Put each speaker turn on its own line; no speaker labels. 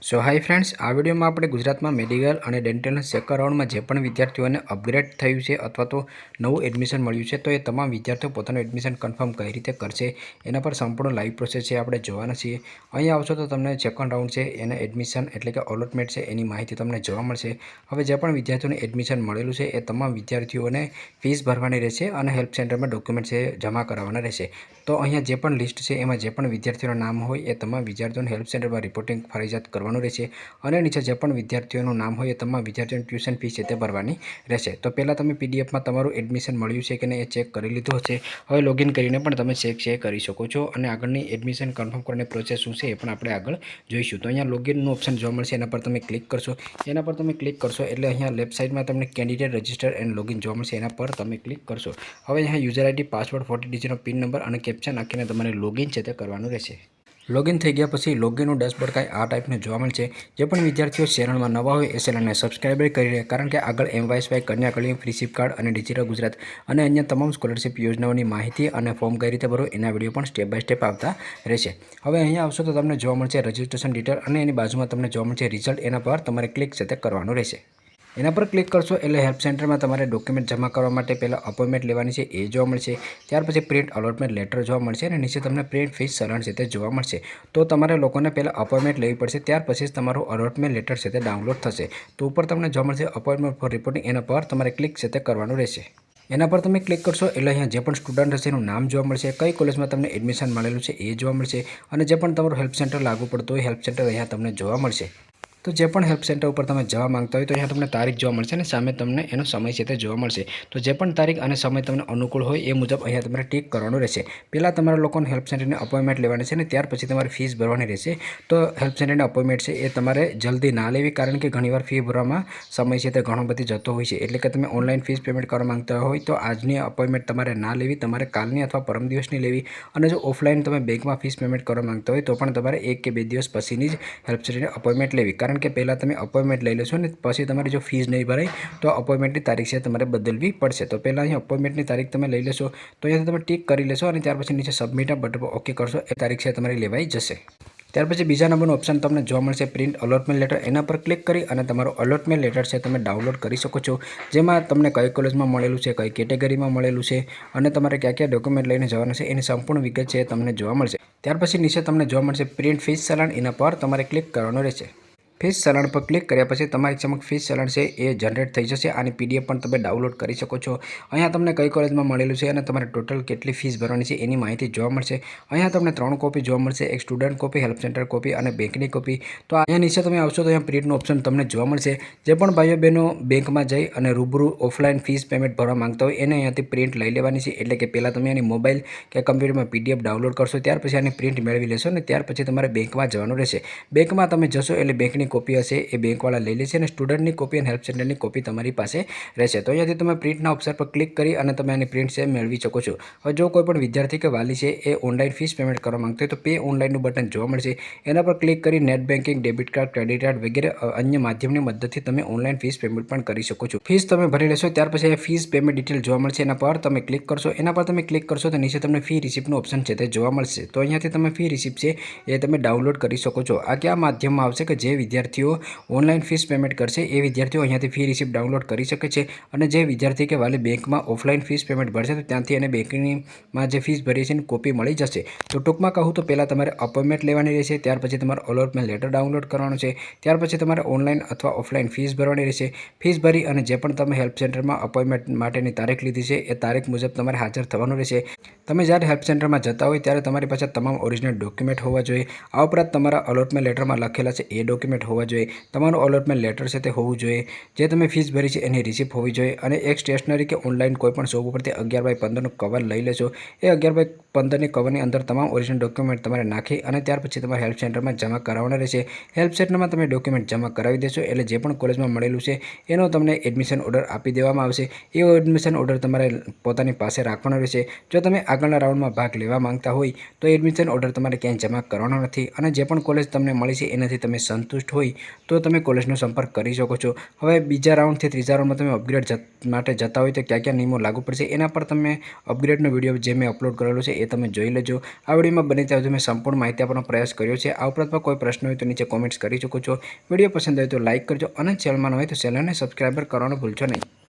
Hi friends, આ વિડીયોમાં આપણે ગુજરાતમાં મેડિકલ અને ડેન્ટલના સેકન્ડ રાઉન્ડમાં જે પણ વિદ્યાર્થીઓને અપગ્રેડ થયું છે અથવા તો નવું એડમિશન મળ્યું છે, તો એ તમામ વિદ્યાર્થીઓ પોતાનું એડમિશન કન્ફર્મ કઈ રીતે કરશે એના પર સંપૂર્ણ લાઈવ પ્રોસેસ છે આપણે જોવાના છીએ. અહીં આવશો તો તમને સેકન્ડ રાઉન્ડ છે એના એડમિશન એટલે કે અલોટમેન્ટ છે એની માહિતી તમને જોવા મળશે. હવે જે પણ વિદ્યાર્થીઓને એડમિશન મળેલું છે એ તમામ વિદ્યાર્થીઓને ફીસ ભરવાની રહેશે અને હેલ્પ સેન્ટરમાં ડોક્યુમેન્ટ છે જમા કરાવવાના રહેશે. તો અહીંયા જે પણ લિસ્ટ છે એમાં જે પણ વિદ્યાર્થીઓના નામ હોય એ તમામ વિદ્યાર્થીઓને હેલ્પ સેન્ટરમાં રિપોર્ટિંગ ફરજિયાત કરવાનું રહેશે. અને નીચે જે પણ વિદ્યાર્થીઓનું નામ હોય એ તમામ વિદ્યાર્થીઓની ટ્યુશન ફી છે તે ભરવાની રહેશે. તો પહેલાં તમે પીડીએફમાં તમારું એડમિશન મળ્યું છે કે નહીં એ ચેક કરી લીધું હશે. હવે લોગિન કરીને પણ તમે ચેક કરી શકો છો અને આગળની એડમિશન કન્ફર્મ કરવાની પ્રોસેસ શું છે એ પણ આપણે આગળ જોઈશું. તો અહીંયા લોગિનનું ઓપ્શન જોવા મળશે, એના પર તમે ક્લિક કરશો. એના પર તમે ક્લિક કરશો એટલે અહીંયા લેફ્ટ સાઈડમાં તમને કેન્ડિડેટ રજિસ્ટર એન્ડ લોગિન જોવા મળશે, એના પર તમે ક્લિક કરશો. હવે અહીંયા યુઝર આઈડી, પાસવર્ડ, 40 ડિજિટનો પિન નંબર અને કેપ્ચા નાખીને તમારે લોગિન છે તે કરવાનું રહેશે. લોગિન થઈ ગયા પછી લોગિનનું ડેશબોર્ડ કાંઈ આ ટાઈપનું જોવા મળશે. જે પણ વિદ્યાર્થીઓ ચેનલમાં નવા હોય એ ચેનલને સબસ્ક્રાઈબ કરી રહે, કારણ કે આગળ MYSY, કન્યા કલ્યાણ, ફ્રી સિપ કાર્ડ અને ડિજિટલ ગુજરાત અને અન્ય તમામ સ્કોલરશિપ યોજનાઓની માહિતી અને ફોર્મ કઈ રીતે ભરો એના વિડીયો પણ સ્ટેપ બાય સ્ટેપ આવતા રહેશે. હવે અહીંયા આવશો તો તમને જોવા મળશે રજિસ્ટ્રેશન ડિટેલ અને એની બાજુમાં તમને જોવા મળશે રિઝલ્ટ. એના પર તમારે ક્લિક છે તે કરવાનું રહેશે. એના પર ક્લિક કરશો એટલે હેલ્પ સેન્ટરમાં તમારે ડોક્યુમેન્ટ જમા કરવા માટે પહેલાં અપોઇન્ટમેન્ટ લેવાની છે એ જોવા મળશે. ત્યાર પછી પ્રિન્ટ અલોટમેન્ટ લેટર જોવા મળશે અને નીચે તમને પ્રિન્ટ ફીસ ચલણ છે તે જોવા મળશે. તો તમારે લોકોને પહેલાં અપોઇન્ટમેન્ટ લેવી પડશે, ત્યાર પછી જ તમારું અલોટમેન્ટ લેટર છે તે ડાઉનલોડ થશે. તો ઉપર તમને જોવા મળશે અપોઇન્ટમેન્ટ ફોર રિપોર્ટિંગ, એના પર તમારે ક્લિક છે તે કરવાનું રહેશે. એના પર તમે ક્લિક કરશો એટલે અહીંયા જે પણ સ્ટુડન્ટ હશે એનું નામ જોવા મળશે, કઈ કોલેજમાં તમને એડમિશન મળેલું છે એ જોવા મળશે અને જે પણ તમારું હેલ્પ સેન્ટર લાગુ પડતું હોય હેલ્પ સેન્ટર અહીંયા તમને જોવા મળશે. તો જે પણ હેલ્પ સેન્ટર ઉપર તમે જવા માંગતા હોય તો અહીંયા તમને તારીખ જોવા મળશે અને સામે તમને એનો સમય છે તે જોવા મળશે. તો જે પણ તારીખ અને સમય તમને અનુકૂળ હોય એ મુજબ અહીંયા તમારે ટીક કરવાનું રહેશે. પહેલાં તમારા લોકોને હેલ્પ સેન્ટરની અપોઇન્ટમેન્ટ લેવાની છે અને ત્યાર પછી તમારે ફીસ ભરવાની રહેશે. તો હેલ્પ સેન્ટરની અપોઇન્ટમેન્ટ છે એ તમારે જલ્દી ના લેવી, કારણ કે ઘણીવાર ફી ભરવામાં સમય છે તે ઘણો બધી જતો હોય છે. એટલે કે તમે ઓનલાઈન ફીસ પેમેન્ટ કરવા માંગતા હોય તો આજની અપોઇન્ટમેન્ટ તમારે ના લેવી, તમારે કાલની અથવા પરમ દિવસની લેવી. અને જો ઓફલાઈન તમે બેંકમાં ફીસ પેમેન્ટ કરવા માંગતા હોય તો પણ તમારે 1 કે 2 દિવસ પછીની જ હેલ્પ સેન્ટરની અપોઇન્ટમેન્ટ લેવી, કારણ કે પહેલાં તમે અપોઇન્ટમેન્ટ લઈ લેશો ને પછી તમારી જો ફીસ નહીં ભરાય તો અપોઇન્ટમેન્ટની તારીખ છે તમારે બદલવી પડશે. તો પહેલાં અહીં અપોઇન્ટમેન્ટની તારીખ તમે લઈ લેશો તો અહીંયાથી તમે ટીક કરી લેશો અને ત્યાર પછી નીચે સબમિટના બટન પર ઓકે કરશો, એ તારીખ છે તમારી લેવાઈ જશે. ત્યાર પછી બીજા નંબરનું ઓપ્શન તમને જોવા મળશે પ્રિન્ટ અલોટમેન્ટ લેટર. એના પર ક્લિક કરી અને તમારું અલોટમેન્ટ લેટર છે તમે ડાઉનલોડ કરી શકો છો, જેમાં તમને કઈ કોલેજમાં મળેલું છે, કઈ કેટેગરીમાં મળેલું છે અને તમારે કયા કયા ડોક્યુમેન્ટ લઈને જવાના છે એની સંપૂર્ણ વિગત છે તમને જોવા મળશે. ત્યાર પછી નીચે તમને જોવા મળશે પ્રિન્ટ ફીસ ચલણ, એના પર તમારે ક્લિક કરવાનું રહેશે. ફીસ ચલણ પર ક્લિક કર્યા પછી તમારી સમક્ષ ફીસ ચલણ છે એ જનરેટ થઈ જશે. આની PDF પણ તમે ડાઉનલોડ કરી શકો છો. અહીંયા તમને કઈ કોલેજમાં મળેલું છે અને તમારે ટોટલ કેટલી ફીસ ભરવાની છે એની માહિતી જોવા મળશે. અહીંયા તમને 3 કોપી જોવા મળશે, એક student copy, help centre copy અને બેંકની કોપી. તો અહીંયા નીચે તમે આવશો તો અહીંયા પ્રિન્ટનું ઓપ્શન તમને જોવા મળશે. જે પણ ભાઈઓ બહેનો બેંકમાં જઈ અને રૂબરૂ ઓફલાઈન ફીસ પેમેન્ટ ભરવા માંગતા હોય એને અહીંયાથી પ્રિન્ટ લઈ લેવાની છે. એટલે કે પહેલાં તમે આની મોબાઈલ કે કમ્પ્યુટરમાં PDF ડાઉનલોડ કરશો, ત્યાર પછી આની પ્રિન્ટ મેળવી લેશો અને ત્યાર પછી તમારે બેંકમાં જવાનું રહેશે. બેંકમાં તમે જશો એટલે બેંકની કોપી હશે એ બેંકવાળા લઈ લેશે અને સ્ટુડન્ટની કોપી અને હેલ્પ સેન્ટરની કોપી તમારી પાસે રહેશે. તો અહીંયાથી તમે પ્રિન્ટના ઓપ્શન પર ક્લિક કરી અને તમે આની પ્રિન્ટ છે મેળવી શકો છો. હવે જો કોઈ પણ વિદ્યાર્થી કે વાલી છે એ ઓનલાઈન ફીસ પેમેન્ટ કરવા માંગતો હોય તો પે ઓનલાઈનનું બટન જોવા મળશે. એના પર ક્લિક કરી net banking, debit card, credit card વગેરે અન્ય માધ્યમની મદદથી તમે ઓનલાઈન ફીસ પેમેન્ટ પણ કરી શકો છો. ફીસ તમે ભરી લેશો ત્યાર પછી ફીસ પેમેન્ટ ડિટેલ જોવા મળશે, એના પર તમે ક્લિક કરશો. એના પર તમે ક્લિક કરશો તો નીચે તમને ફી રિસિપ્ટનું ઓપ્શન છે તે જોવા મળશે. તો અહીંયાથી તમે ફી રિસિપ્ટ છે એ તમે ડાઉનલોડ કરી શકો છો. આ કયા માધ્યમમાં આવશે કે જે વિદ્યાર્થીઓ ઓનલાઈન ફીસ પેમેન્ટ કરશે એ વિદ્યાર્થીઓ અહીંયાથી ફી રિસિપ્ટ ડાઉનલોડ કરી શકે છે. અને જે વિદ્યાર્થી કે વાલી બેંકમાં ઓફલાઈન ફીસ પેમેન્ટ ભરશે તો ત્યાંથી એને બેંકમાં જે ફીસ ભરી છે એની કોપી મળી જશે. તો ટૂંકમાં કહું તો પહેલાં તમારે અપોઇન્ટમેન્ટ લેવાની રહેશે, ત્યાર પછી તમારે અલોટમેન્ટ લેટર ડાઉનલોડ કરવાનું છે, ત્યાર પછી તમારે ઓનલાઈન અથવા ઓફલાઈન ફીસ ભરવાની રહેશે. ફીસ ભરી અને જે પણ તમે હેલ્પ સેન્ટરમાં અપોઇન્ટમેન્ટ માટેની તારીખ લીધી છે એ તારીખ મુજબ તમારે હાજર થવાનું રહેશે. તમે જ્યારે હેલ્પ સેન્ટરમાં જતા હોય ત્યારે તમારી પાસે તમામ ઓરિજિનલ ડોક્યુમેન્ટ હોવા જોઈએ. આ ઉપરાંત તમારા અલોટમેન્ટ લેટરમાં લખેલા છે એ ડોક્યુમેન્ટ હોવા જોઈએ. તમારું અલોટમેન્ટ લેટર છે તે હોવું જોઈએ. જે તમે ફીસ ભરી છે એની રિસિપ્ટ હોવી જોઈએ અને એક સ્ટેશનરી કે ઓનલાઈન કોઈપણ શોપ ઉપરથી 11x15નું કવર લઈ લેશો. એ 11x15ની કવરની અંદર તમામ ઓરિજિનલ ડોક્યુમેન્ટ તમારે નાખી અને ત્યાર પછી તમારે હેલ્પ સેન્ટરમાં જમા કરાવવાના રહેશે. હેલ્પ સેન્ટરમાં તમે ડોક્યુમેન્ટ જમા કરાવી દેશો એટલે જે પણ કોલેજમાં મળેલું છે એનો તમને એડમિશન ઓર્ડર આપી દેવામાં આવશે. એ એડમિશન ઓર્ડર તમારે પોતાની પાસે રાખવાનો રહેશે. જો તમે આગળના રાઉન્ડમાં ભાગ લેવા માંગતા હોય તો એડમિશન ઓર્ડર તમારે ક્યાંય જમા કરવાનો નથી અને જે પણ કોલેજ તમને મળી છે એનાથી તમે સંતુષ્ટ હોય તો તમે કોલેજનો સંપર્ક કરી શકો છો। હવે બીજા રાઉન્ડથી ત્રીજા રાઉન્ડમાં તમે અપગ્રેડ માટે જતા હોય તો ક્યાં ક્યાં નિયમો લાગુ પડશે એના પર તમે અપગ્રેડનો વિડીયો જે મેં અપલોડ કરેલો છે એ તમે જોઈ લેજો। આ વિડીયોમાં બને ત્યાં સુધી મેં સંપૂર્ણ માહિતી આપવાનો પ્રયાસ કર્યો છે। આ ઉપરાંત કોઈ પ્રશ્ન હોય તો નીચે કોમેન્ટ્સ કરી શકો છો। વિડીયો પસંદ આવે તો લાઇક કરજો અને ચેનલમાં ન હોય તો ચેનલને સબસ્ક્રાઈબર કરવાનું ભૂલશો નહીં।